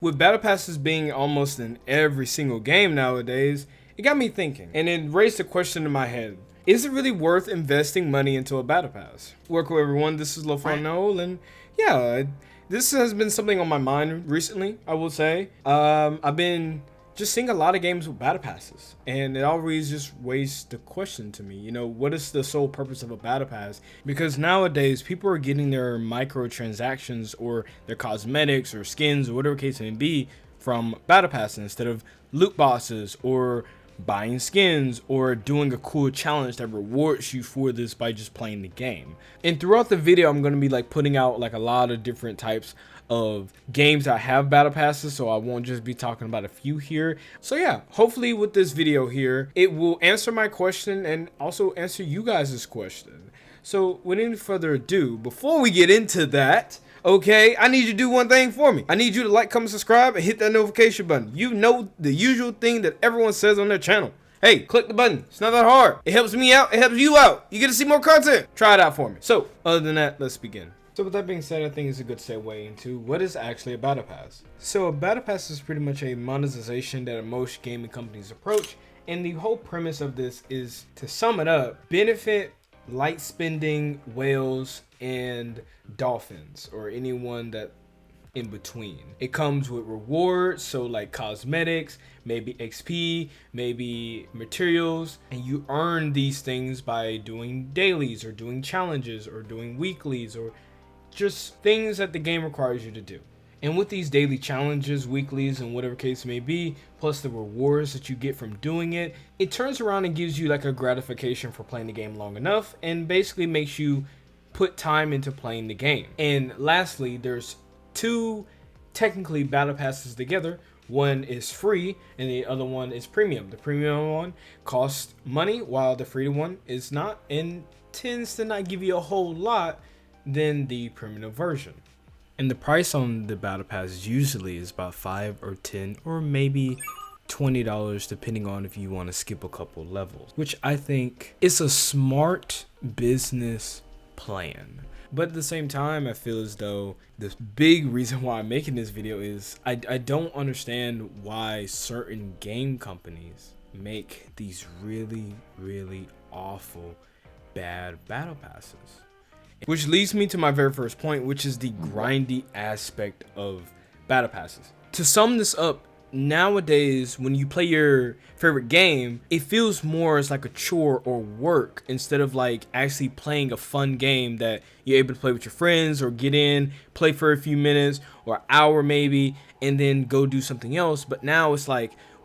With battle passes being almost in every single game nowadays, it got me thinking, and it raised a question in my head. Is it really worth investing money into a battle pass? Welcome everyone, this is LofiNole, and yeah, this has been something on my mind recently, I will say. I've been just seeing a lot of games with battle passes, and it always just raised the question to me, what is the sole purpose of a battle pass? Because nowadays people are getting their microtransactions or their cosmetics or skins or whatever case it may be from battle passes instead of loot boxes or buying skins or doing a cool challenge that rewards you for this by just playing the game. And throughout the video, I'm going to be putting out a lot of different types of games that have battle passes, so I won't just be talking about a few here. So yeah, hopefully with this video here, it will answer my question and also answer you guys' question. So without any further ado, before we get into that, okay, I need you to do one thing for me. I need you to like, comment, subscribe, and hit that notification button. You know the usual thing that everyone says on their channel. Hey, click the button. It's not that hard. It helps me out. It helps you out. You get to see more content. Try it out for me. So, other than that, let's begin. So with that being said, I think it's a good segue into what is actually a battle pass. So a battle pass is pretty much a monetization that most gaming companies approach. And the whole premise of this is, to sum it up, benefit light spending whales and dolphins, or anyone that in between. It comes with rewards, so like cosmetics, maybe XP, maybe materials, and you earn these things by doing dailies or doing challenges or doing weeklies or just things that the game requires you to do. And with these daily challenges, weeklies, and whatever case may be, plus the rewards that you get from doing it, it turns around and gives you a gratification for playing the game long enough, and basically makes you put time into playing the game. And lastly, there's two technically battle passes together. One is free and the other one is premium. The premium one costs money while the free one is not, and tends to not give you a whole lot than the premium version. And the price on the battle pass usually is about $5 or $10 or maybe $20, depending on if you want to skip a couple levels, which I think is a smart business plan. But at the same time, I feel as though the big reason why I'm making this video is I don't understand why certain game companies make these really awful bad battle passes. Which leads me to my very first point, which is the grindy aspect of battle passes. To sum this up, nowadays when you play your favorite game, it feels more as like a chore or work instead of actually playing a fun game that you're able to play with your friends or get in, play for a few minutes or an hour maybe, and then go do something else. But now it's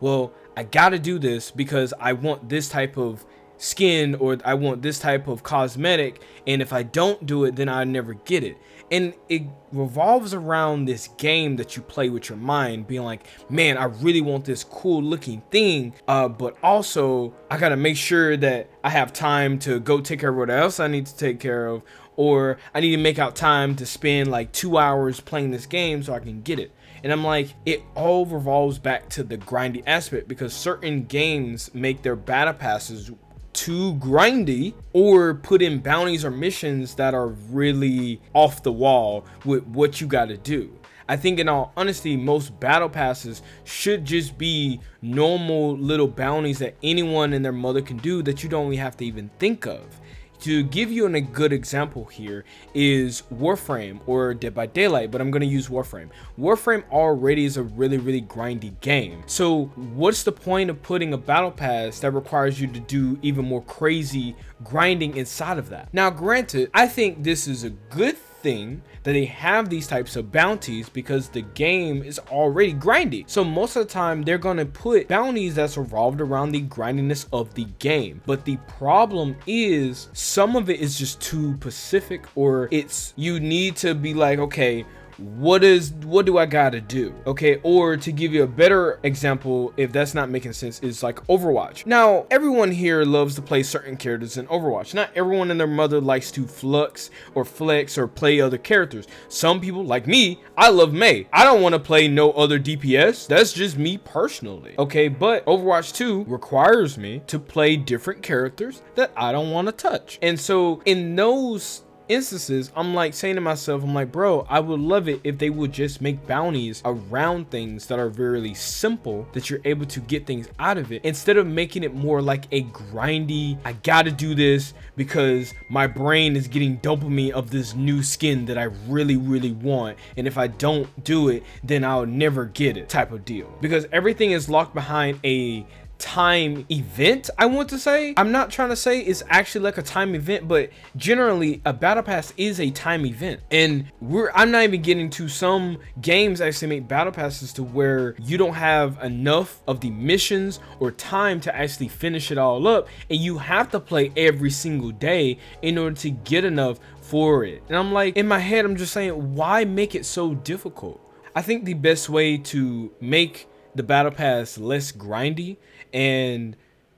well, I gotta do this because I want this type of skin or I want this type of cosmetic, and if I don't do it, then I never get it. And it revolves around this game that you play with your mind, being man, I really want this cool looking thing, but also I gotta make sure that I have time to go take care of what else I need to take care of, or I need to make out time to spend 2 hours playing this game so I can get it. And I'm it all revolves back to the grindy aspect, because certain games make their battle passes too grindy or put in bounties or missions that are really off the wall with what you got to do. I think in all honesty, most battle passes should just be normal little bounties that anyone and their mother can do that you don't even have to even think of. To give you a good example here is Warframe or Dead by Daylight, but I'm going to use Warframe. Warframe already is a really grindy game. So what's the point of putting a battle pass that requires you to do even more crazy grinding inside of that? Now, granted, I think this is a good thing that they have these types of bounties because the game is already grindy. So most of the time they're going to put bounties that's revolved around the grindiness of the game. But the problem is some of it is just too specific, or you need to be okay, what do I gotta do? Okay, or to give you a better example, if that's not making sense, is Overwatch. Now, everyone here loves to play certain characters in Overwatch. Not everyone and their mother likes to flux or flex or play other characters. Some people, like me, I love Mei. I don't want to play no other DPS. That's just me personally. Okay, but Overwatch 2 requires me to play different characters that I don't want to touch. And so in those instances, I'm like saying to myself, I'm like, bro, I would love it if they would just make bounties around things that are very simple, that you're able to get things out of it, instead of making it more like a grindy, I gotta do this because my brain is getting dopamine of this new skin that I really want, and if I don't do it, then I'll never get it type of deal. Because everything is locked behind a time event. I want to say, I'm not trying to say it's actually like a time event, but generally a battle pass is a time event. And I'm not even getting to, some games actually make battle passes to where you don't have enough of the missions or time to actually finish it all up, and you have to play every single day in order to get enough for it. And I'm like, in my head, I'm just saying, why make it so difficult? I think the best way to make the battle pass less grindy and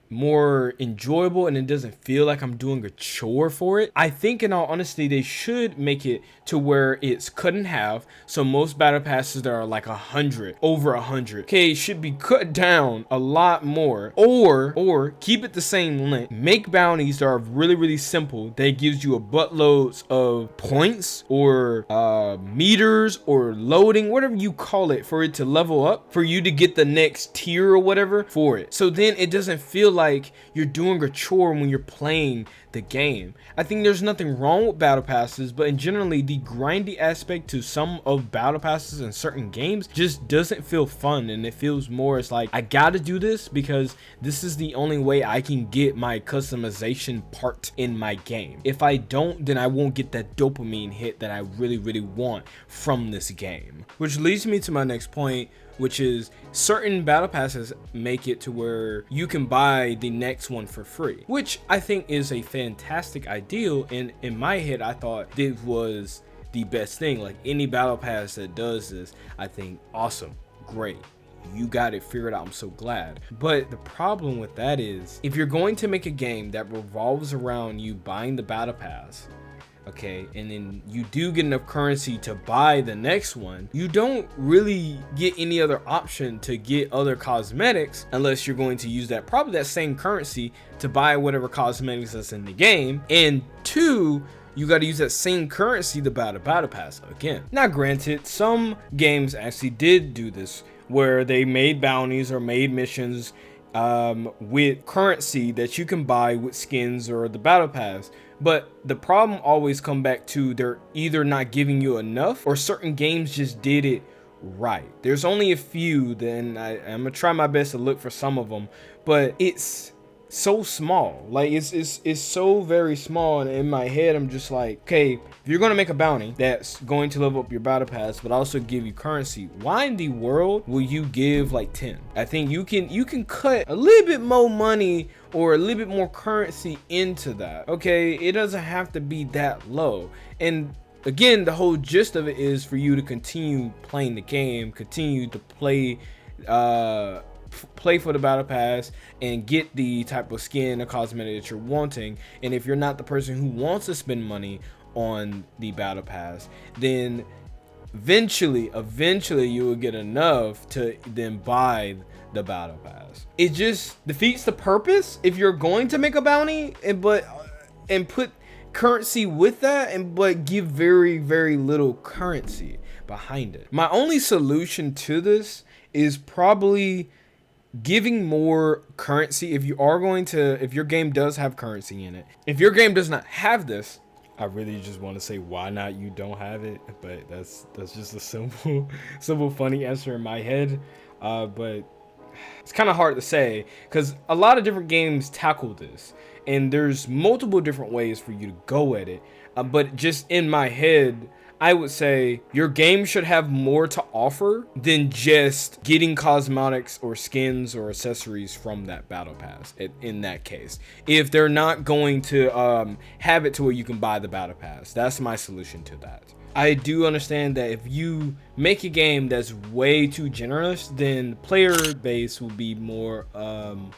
more enjoyable, and it doesn't feel like I'm doing a chore for it, I think in all honesty they should make it to where it's cut in half. So most battle passes that are like 100, over 100, okay, should be cut down a lot more, or keep it the same length. Make bounties that are really simple, that gives you a buttloads of points or meters or loading, whatever you call it, for it to level up, for you to get the next tier or whatever for it. So then it doesn't feel like you're doing a chore when you're playing the game. I think there's nothing wrong with battle passes, but in generally the grindy aspect to some of battle passes in certain games just doesn't feel fun, and it feels more as like, I gotta do this because this is the only way I can get my customization part in my game. If I don't, then I won't get that dopamine hit that I really want from this game. Which leads me to my next point, which is certain battle passes make it to where you can buy the next one for free, which I think is a fantastic ideal. And in my head, I thought this was the best thing. Like, any battle pass that does this, I think awesome, great, you got it figured out, I'm so glad. But the problem with that is, if you're going to make a game that revolves around you buying the battle pass, okay, and then you do get enough currency to buy the next one, you don't really get any other option to get other cosmetics unless you're going to use that, probably that same currency, to buy whatever cosmetics that's in the game. And two, you got to use that same currency to buy the battle pass again. Now granted, some games actually did do this, where they made bounties or made missions with currency that you can buy with skins or the battle pass. But the problem always come back to, they're either not giving you enough, or certain games just did it right. There's only a few, then I'm gonna try my best to look for some of them, but it's so small. Like, it's so very small, and in my head I'm just like, okay, if you're gonna make a bounty that's going to level up your battle pass but also give you currency, why in the world will you give like 10? I think you can cut a little bit more money or a little bit more currency into that. Okay, it doesn't have to be that low. And again, the whole gist of it is for you to continue playing the game, continue to play for the battle pass and get the type of skin or cosmetic that you're wanting. And if you're not the person who wants to spend money on the battle pass, then eventually you will get enough to then buy the battle pass. It just defeats the purpose if you're going to make a bounty and put currency with that, but give very little currency behind it. My only solution to this is probably giving more currency. If your game does have currency in it, if your game does not have this, I really just want to say, why not you don't have it? But that's just a simple funny answer in my head. But it's kind of hard to say, because a lot of different games tackle this, and there's multiple different ways for you to go at it. But just in my head, I would say your game should have more to offer than just getting cosmetics or skins or accessories from that battle pass. In that case, if they're not going to have it to where you can buy the battle pass, that's my solution to that. I do understand that if you make a game that's way too generous, then the player base will be more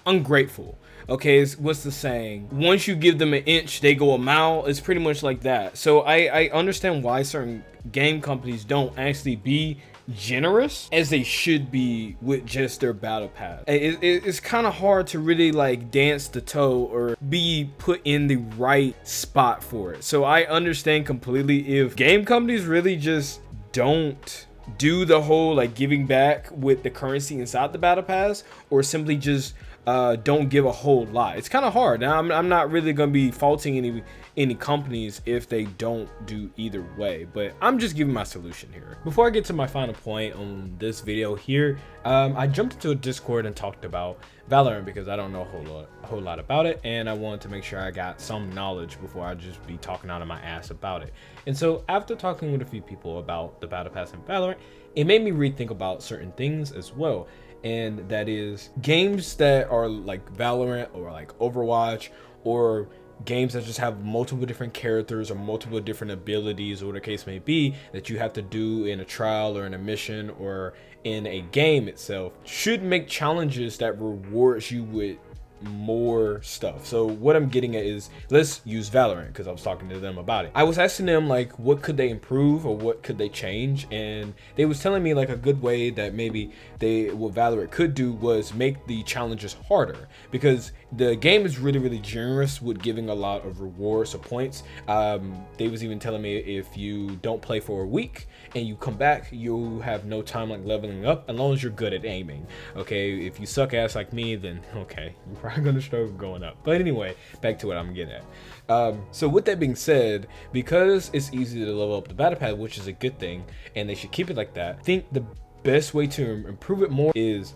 ungrateful. Okay, what's the saying? Once you give them an inch, they go a mile. It's pretty much like that. So I understand why certain game companies don't actually be generous as they should be with just their battle pass. It's kind of hard to really like dance the toe or be put in the right spot for it. So I understand completely if game companies really just don't do the whole like giving back with the currency inside the battle pass, or simply just don't give a whole lot. It's kind of hard. Now I'm not really gonna be faulting any companies if they don't do either way, but I'm just giving my solution here. Before I get to my final point on this video here, I jumped into a Discord and talked about Valorant because I don't know a whole lot about it, and I wanted to make sure I got some knowledge before I just be talking out of my ass about it. And so after talking with a few people about the battle pass in Valorant, it made me rethink about certain things as well. And that is games that are like Valorant or like Overwatch, or games that just have multiple different characters or multiple different abilities, or whatever the case may be, that you have to do in a trial or in a mission or in a game itself, should make challenges that rewards you with more stuff. So what I'm getting at is, let's use Valorant because I was talking to them about it. I was asking them like what could they improve or what could they change, and they was telling me like a good way that maybe what Valorant could do was make the challenges harder, because the game is really generous with giving a lot of rewards or points. They was even telling me if you don't play for a week and you come back, you have no time like leveling up as long as you're good at aiming. Okay, if you suck ass like me, then okay, you're probably gonna struggle going up. But anyway, back to what I'm getting at. So with that being said, because it's easy to level up the battle pass, which is a good thing, and they should keep it like that, I think the best way to improve it more is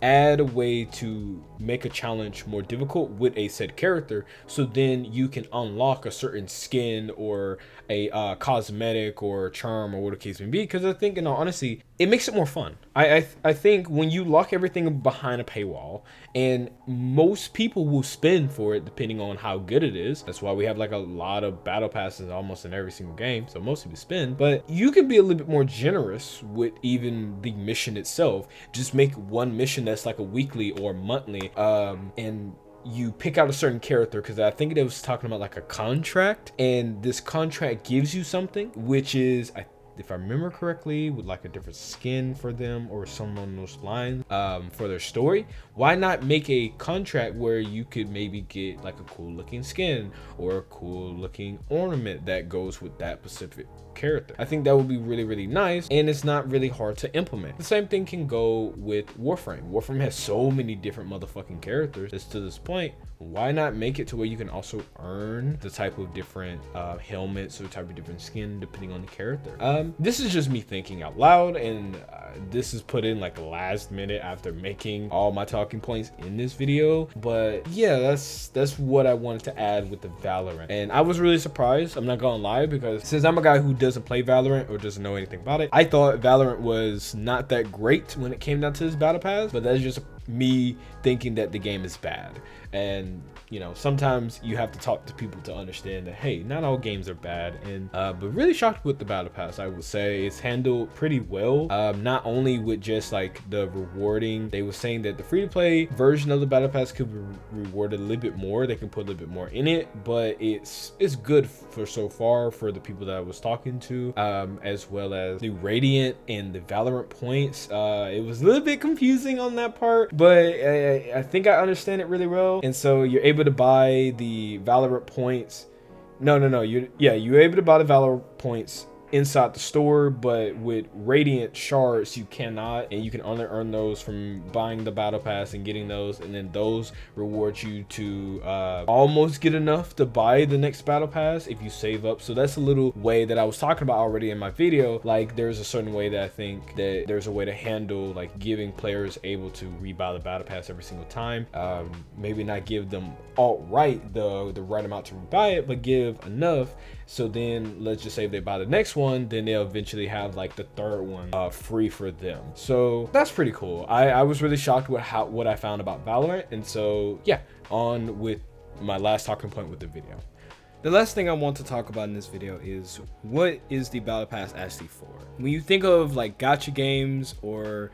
add a way to make a challenge more difficult with a said character, so then you can unlock a certain skin or a cosmetic or charm or whatever the case may be. Because I think, in all honesty, it makes it more fun. I think when you lock everything behind a paywall, and most people will spend for it depending on how good it is. That's why we have like a lot of battle passes almost in every single game, so most people spend. But you can be a little bit more generous with even the mission itself. Just make one mission that's like a weekly or monthly, and you pick out a certain character, because I think it was talking about like a contract, and this contract gives you something, which is, if I remember correctly, with like a different skin for them or something on those lines, for their story. Why not make a contract where you could maybe get like a cool looking skin or a cool looking ornament that goes with that specific character? I think that would be really nice, and it's not really hard to implement. The same thing can go with Warframe. Warframe has so many different motherfucking characters. It's to this point, why not make it to where you can also earn the type of different helmets or type of different skin depending on the character? This is just me thinking out loud, and this is put in like last minute after making all my talking points in this video. But yeah, that's what I wanted to add with the Valorant, and I was really surprised, I'm not gonna lie, because since I'm a guy who doesn't play Valorant or doesn't know anything about it, I thought Valorant was not that great when it came down to this battle pass. But that's just me thinking that the game is bad. And you know, sometimes you have to talk to people to understand that, hey, not all games are bad. And but really shocked with the battle pass. I would say it's handled pretty well, not only with just like the rewarding. They were saying that the free-to-play version of the battle pass could be rewarded a little bit more. They can put a little bit more in it, but it's good for so far for the people that I was talking to, as well as the Radiant and the Valorant points. It was a little bit confusing on that part, but I think I understand it really well. And so you're able to buy the Valorant points. You're able to buy the Valorant points inside the store, but with Radiant shards you cannot, and you can only earn those from buying the battle pass and getting those, and then those reward you to almost get enough to buy the next battle pass if you save up. So that's a little way that I was talking about already in my video. Like, there's a certain way that I think that there's a way to handle like giving players able to rebuy the battle pass every single time. Maybe not give them outright the right amount to rebuy it, but give enough, so then let's just say if they buy the next one, then they'll eventually have like the third one free for them. So that's pretty cool. I was really shocked with what I found about Valorant. And so yeah, on with my last talking point with the video. The last thing I want to talk about in this video is, what is the battle pass actually for? When you think of like gacha games or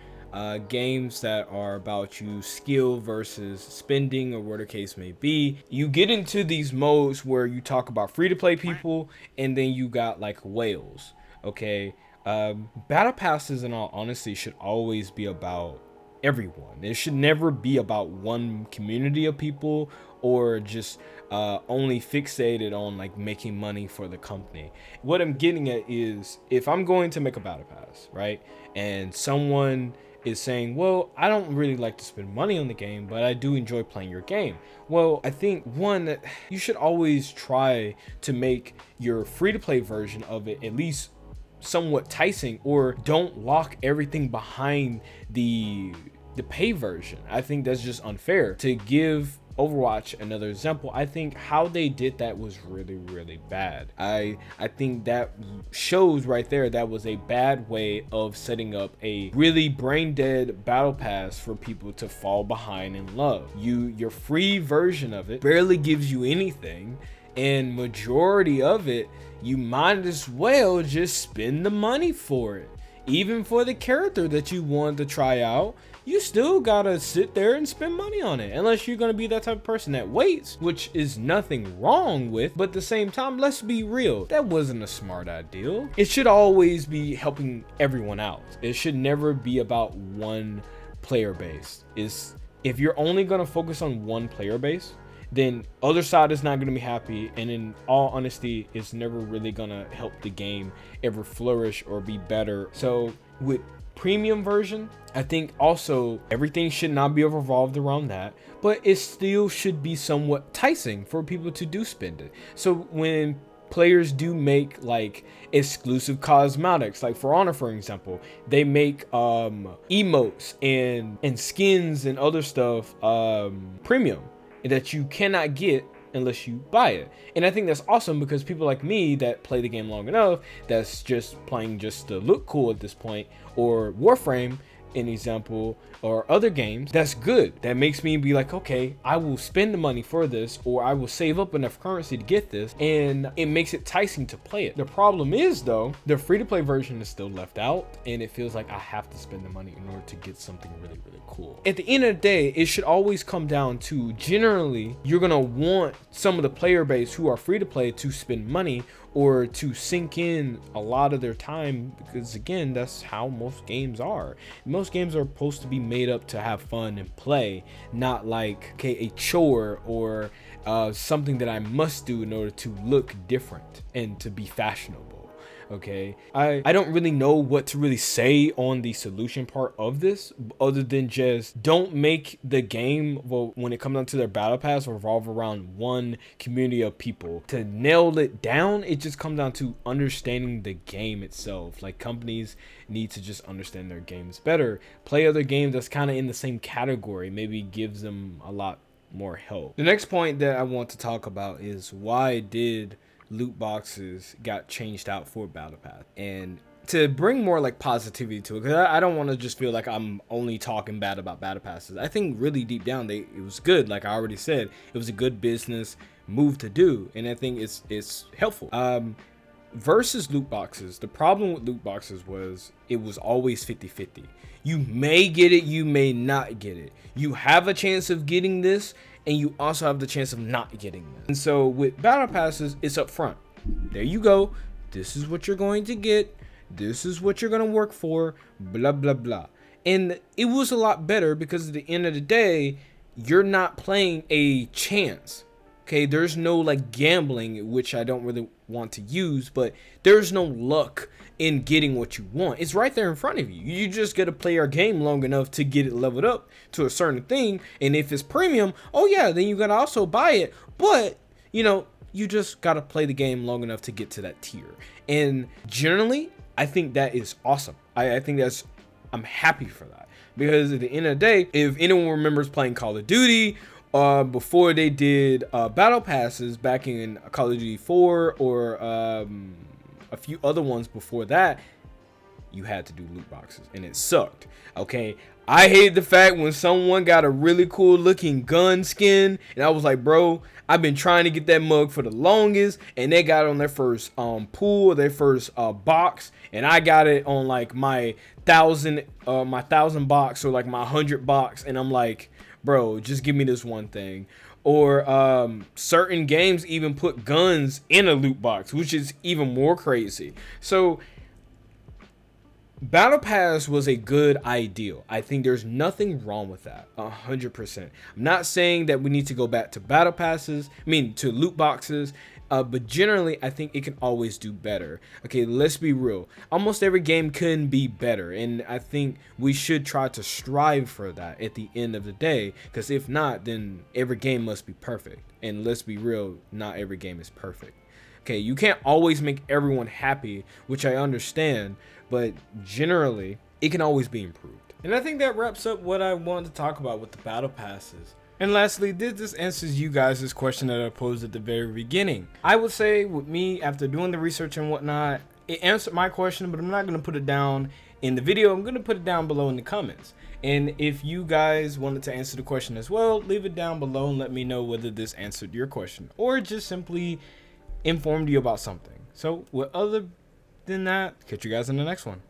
games that are about you skill versus spending or whatever the case may be, you get into these modes where you talk about free-to-play people, and then you got like whales. Okay, Battle passes, in all honesty, should always be about everyone. It should never be about one community of people, or just only fixated on like making money for the company. What I'm getting at is, if I'm going to make a battle pass, right, and someone is saying, well, I don't really like to spend money on the game, but I do enjoy playing your game. Well, I think one, that you should always try to make your free-to-play version of it at least somewhat enticing, or don't lock everything behind the pay version. I think that's just unfair. To give Overwatch another example, I think how they did that was really bad. I think that shows right there that was a bad way of setting up a really brain dead battle pass for people to fall behind and love. Your free version of it barely gives you anything, and majority of it, you might as well just spend the money for it. Even for the character that you want to try out, you still gotta sit there and spend money on it, unless you're gonna be that type of person that waits, which is nothing wrong with. But at the same time, let's be real, that wasn't a smart idea. It should always be helping everyone out. It should never be about one player base. If you're only gonna focus on one player base, then other side is not going to be happy, and in all honesty, it's never really going to help the game ever flourish or be better. So with premium version, I think also everything should not be revolved around that, but it still should be somewhat enticing for people to do spend it. So when players do make like exclusive cosmetics, like for Honor, for example, they make emotes and skins and other stuff premium, that you cannot get unless you buy it. And I think that's awesome, because people like me that play the game long enough, that's just playing just to look cool at this point, or Warframe, an example, or other games, that's good. That makes me be like, okay, I will spend the money for this, or I will save up enough currency to get this, and it makes it enticing to play it. The problem is though, the free-to-play version is still left out, and it feels like I have to spend the money in order to get something really cool. At the end of the day, it should always come down to, generally, you're gonna want some of the player base who are free-to-play to spend money, or to sink in a lot of their time, because again, that's how most games are. Most games are supposed to be made up to have fun and play, not like, okay, a chore, or something that I must do in order to look different and to be fashionable. Okay, I don't really know what to really say on the solution part of this, other than just don't make the game, well, when it comes down to their battle pass, revolve around one community of people. To nail it down, it just comes down to understanding the game itself. Like, companies need to just understand their games better, play other games that's kind of in the same category, maybe gives them a lot more help. The next point that I want to talk about is, why did loot boxes got changed out for battle pass? And to bring more like positivity to it, because I don't want to just feel like I'm only talking bad about battle passes. I think really deep down it was good. Like I already said, it was a good business move to do, and I think it's helpful. Versus loot boxes, the problem with loot boxes was it was always 50-50. You may get it, you may not get it. You have a chance of getting this, and you also have the chance of not getting this. And so with battle passes, it's up front. There you go. This is what you're going to get. This is what you're going to work for, blah, blah, blah. And it was a lot better, because at the end of the day, you're not playing a chance. Okay, there's no like gambling, which I don't really want to use, but there's no luck in getting what you want. It's right there in front of you. You just got to play our game long enough to get it leveled up to a certain thing. And if it's premium, oh yeah, then you got to also buy it. But, you know, you just got to play the game long enough to get to that tier. And generally, I think that is awesome. I think I'm happy for that, because at the end of the day, if anyone remembers playing Call of Duty, before they did battle passes back in Call of Duty 4, or a few other ones before that, you had to do loot boxes, and it sucked. Okay, I hate the fact when someone got a really cool looking gun skin, and I was like, bro, I've been trying to get that mug for the longest, and they got it on their first pool, their first box, and I got it on like my 1,000 box, or like my 100 box, and I'm like, bro, just give me this one thing. Or certain games even put guns in a loot box, which is even more crazy. So Battle Pass was a good ideal. I think there's nothing wrong with that. 100%. I'm not saying that we need to go back to battle passes. To loot boxes. But generally, I think it can always do better. Okay, let's be real. Almost every game can be better, and I think we should try to strive for that at the end of the day. Because if not, then every game must be perfect. And let's be real, not every game is perfect. Okay, you can't always make everyone happy, which I understand, but generally, it can always be improved. And I think that wraps up what I wanted to talk about with the battle passes. And lastly, this answers you guys' question that I posed at the very beginning. I would say with me, after doing the research and whatnot, it answered my question, but I'm not going to put it down in the video. I'm going to put it down below in the comments. And if you guys wanted to answer the question as well, leave it down below and let me know whether this answered your question or just simply informed you about something. So, with other than that, catch you guys in the next one.